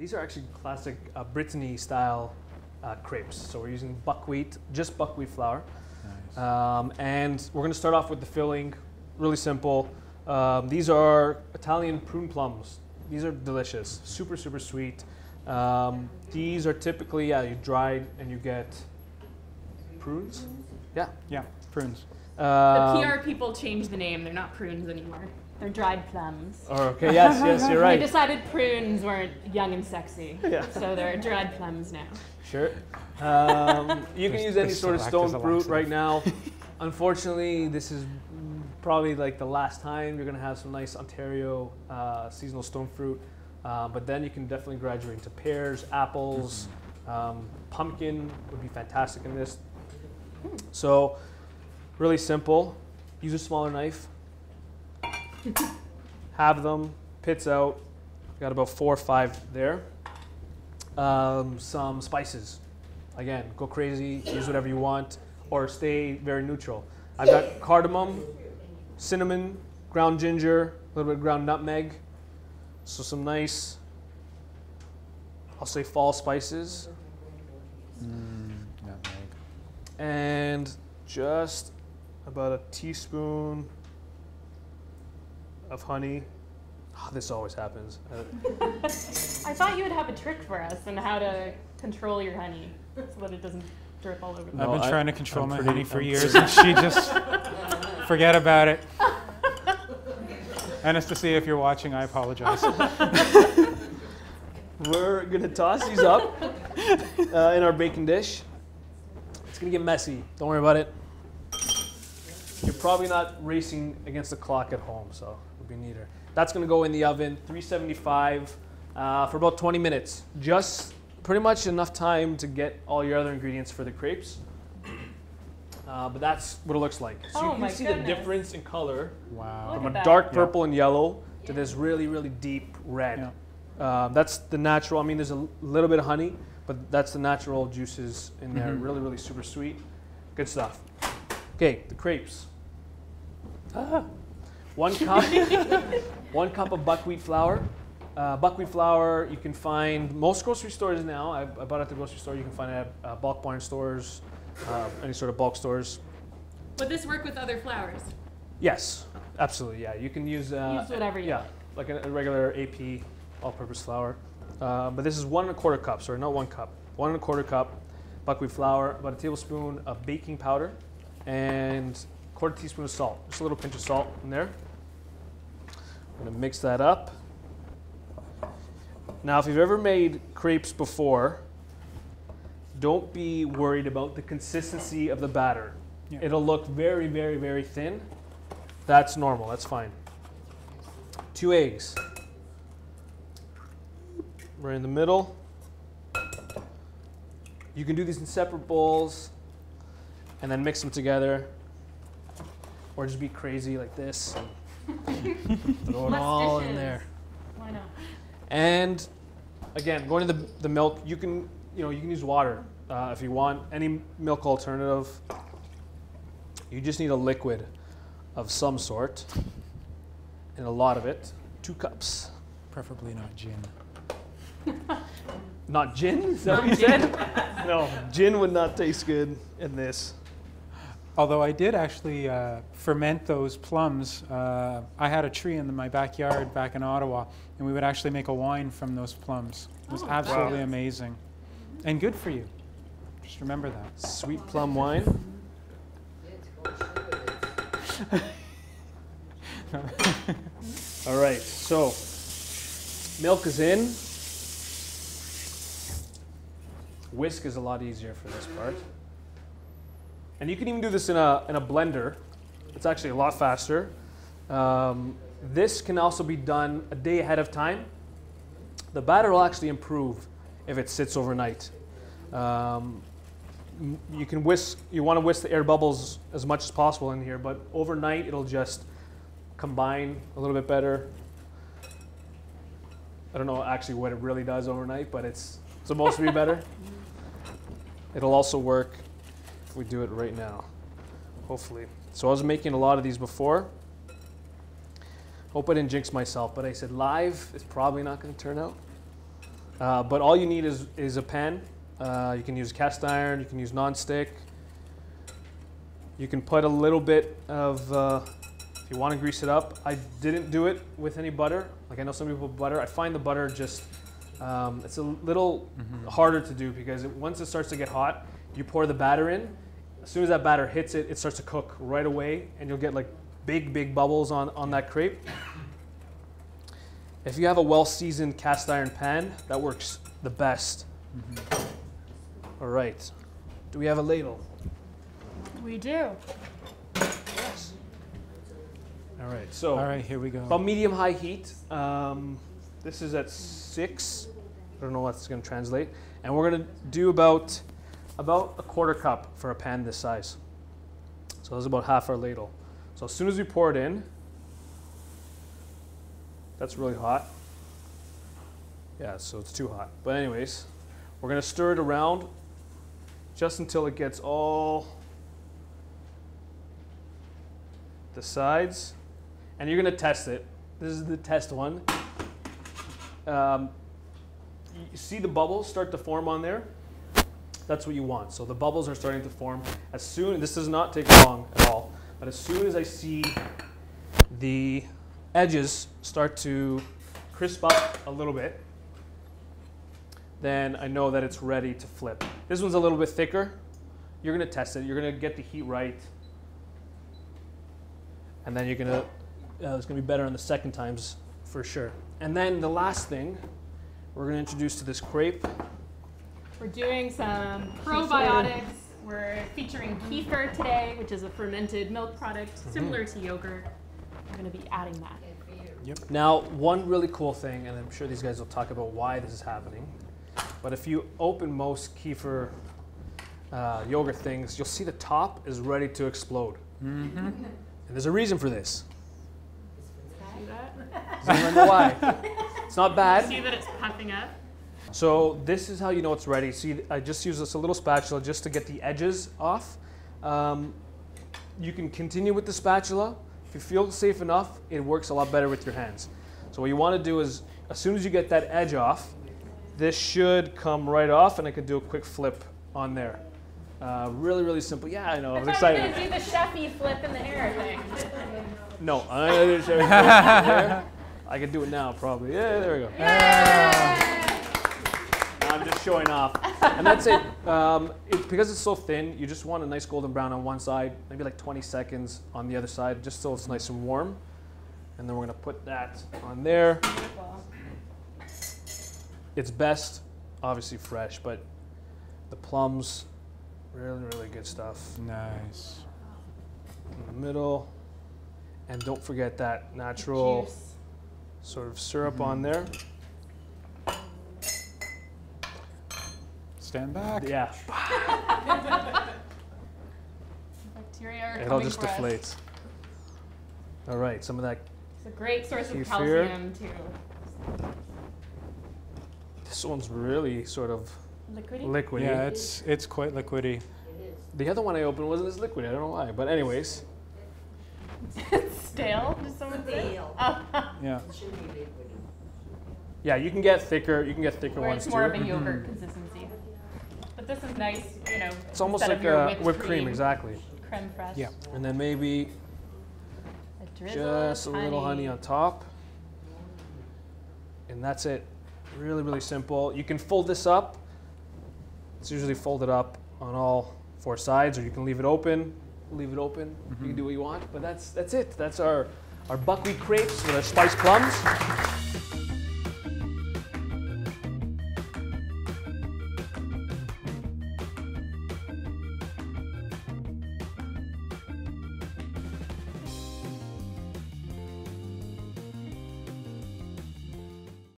These are actually classic Brittany style crepes. So we're using buckwheat, just buckwheat flour. Nice. And we're going to start off with the filling, really simple. These are Italian prune plums. These are delicious, super, super sweet. These are typically, you dried and you get prunes. Yeah. Yeah, prunes. The PR people changed the name. They're not prunes anymore. They're dried plums. Okay, yes, you're right. They decided prunes weren't young and sexy, Yeah. so they're dried plums now. Sure. You can use any sort of stone fruit right now. Unfortunately, this is probably like the last time you're going to have some nice Ontario seasonal stone fruit. But then you can definitely graduate into pears, apples, pumpkin would be fantastic in this. So really simple. Use a smaller knife. Have them, pits out. Got about 4 or 5 there. Some spices. Again, go crazy, use whatever you want, or stay very neutral. I've got cardamom, cinnamon, ground ginger, a little bit of ground nutmeg. So some nice, I'll say fall spices. Nutmeg. And just about a teaspoon of honey. Oh, this always happens. I thought you would have a trick for us on how to control your honey so that it doesn't drip all over the I've place. been trying to control my honey for years, and she just forget about it. Anastasia, if you're watching, I apologize. We're gonna toss these up in our baking dish. It's gonna get messy. Don't worry about it. You're probably not racing against the clock at home, so it'll be neater. That's gonna go in the oven, 375 for about 20 minutes. Just pretty much enough time to get all your other ingredients for the crepes. But that's what it looks like. So you can see the difference in color Wow. from a dark purple and yellow to this really, really deep red. Yeah. That's the natural, I mean, there's a little bit of honey, but that's the natural juices in there. Really, really super sweet. Good stuff. Okay, the crepes. 1 cup, 1 cup of buckwheat flour. Buckwheat flour you can find most grocery stores now. I bought it at the grocery store. You can find it at bulk barn stores, any sort of bulk stores. Would this work with other flours? Yes, absolutely. Yeah, you can use whatever you want. like a regular AP all-purpose flour. But this is 1 1/4 cup. Sorry, not 1 cup. 1 1/4 cup buckwheat flour, about a tablespoon of baking powder, and 1/4 teaspoon of salt. Just a little pinch of salt in there. I'm gonna mix that up. Now, if you've ever made crepes before, don't be worried about the consistency of the batter. Yeah. It'll look very, very, very thin. That's normal, that's fine. 2 eggs. Right in the middle. You can do these in separate bowls and then mix them together. Or just be crazy like this. Throw it all in there. Why not? And again, going to the milk, you can use water if you want. Any milk alternative. You just need a liquid of some sort, and a lot of it. 2 cups. Preferably not gin. Not gin? Is that what you said? No, gin would not taste good in this. Although I did actually ferment those plums. I had a tree in my backyard back in Ottawa, and we would actually make a wine from those plums. It was absolutely amazing. And good for you. Just remember that. Sweet plum wine. All right, so milk is in. Whisk is a lot easier for this part. And you can even do this in a blender. It's actually a lot faster. This can also be done a day ahead of time. The batter will actually improve if it sits overnight. You can whisk, you want to whisk the air bubbles as much as possible in here, but overnight it'll just combine a little bit better. I don't know actually what it really does overnight, but it's supposed to be better. It'll also work if we do it right now, hopefully. So I was making a lot of these before. Hope I didn't jinx myself, but I said live is probably not going to turn out. But all you need is a pan. You can use cast iron, you can use non-stick. You can put a little bit of, if you want to grease it up. I didn't do it with any butter. Like I know some people put butter. I find the butter just, it's a little harder to do because once it starts to get hot, you pour the batter in. As soon as that batter hits it, it starts to cook right away and you'll get like big bubbles on that crepe. If you have a well-seasoned cast iron pan, that works the best. All right. Do we have a ladle? We do. Yes. All right. So. All right, here we go. About medium-high heat. This is at 6. I don't know what it's going to translate. And we're going to do about a quarter cup for a pan this size. So that's about half our ladle. So as soon as we pour it in, that's really hot. Yeah, so it's too hot. But anyways, we're going to stir it around just until it gets all the sides. And you're going to test it. This is the test one. You see the bubbles start to form on there? That's what you want. So the bubbles are starting to form. This does not take long at all, but as soon as I see the edges start to crisp up a little bit, then I know that it's ready to flip. This one's a little bit thicker. You're going to test it. You're going to get the heat right. And then you're going to, it's going to be better on the second times for sure. And then the last thing we're going to introduce to this crepe. We're doing some probiotics. We're featuring kefir today, which is a fermented milk product similar to yogurt. We're going to be adding that. Yep. Now, one really cool thing, and I'm sure these guys will talk about why this is happening, but if you open most kefir yogurt things, you'll see the top is ready to explode. And there's a reason for this. See that? Does anyone know why? It's not bad. See that it's puffing up? So this is how you know it's ready. See, I just use this a little spatula just to get the edges off. You can continue with the spatula. If you feel safe enough, it works a lot better with your hands. So what you want to do is, as soon as you get that edge off, this should come right off, and I could do a quick flip on there. Really simple. Yeah, I know. I was excited. I thought you were going to do the chefy flip in the air thing. No, I'm not going to do the chefy flip. I can do it now, probably. Yeah, there we go. Yay! I'm just showing off. And that's it. Because it's so thin, you just want a nice golden brown on one side, maybe like 20 seconds on the other side, just so it's nice and warm. And then we're going to put that on there. Beautiful. It's best, obviously fresh, but the plums, really good stuff. Nice. In the middle. And don't forget that natural Juice. sort of syrup on there. Stand back. Yeah. Bacteria are It all coming just for us. deflates. All right, some of that. It's a great source of Kefir. calcium too. This one's really sort of Liquidy? liquidy. Yeah, it's quite liquidy. The other one I opened wasn't as liquidy. I don't know why, but anyways. Stale? Did someone say? Oh. Yeah. Yeah, you can get thicker. You can get thicker Or ones it's more too. of a yogurt consistency. But this is nice, you know. It's almost instead like of your a whipped cream, exactly. Creme fraiche. Yeah. And then maybe A drizzle just a of little honey on top. And that's it. Really simple. You can fold this up. It's usually folded up on all 4 sides, or you can leave it open. Leave it open. You can do what you want, but that's it. That's our buckwheat crepes with our spiced plums.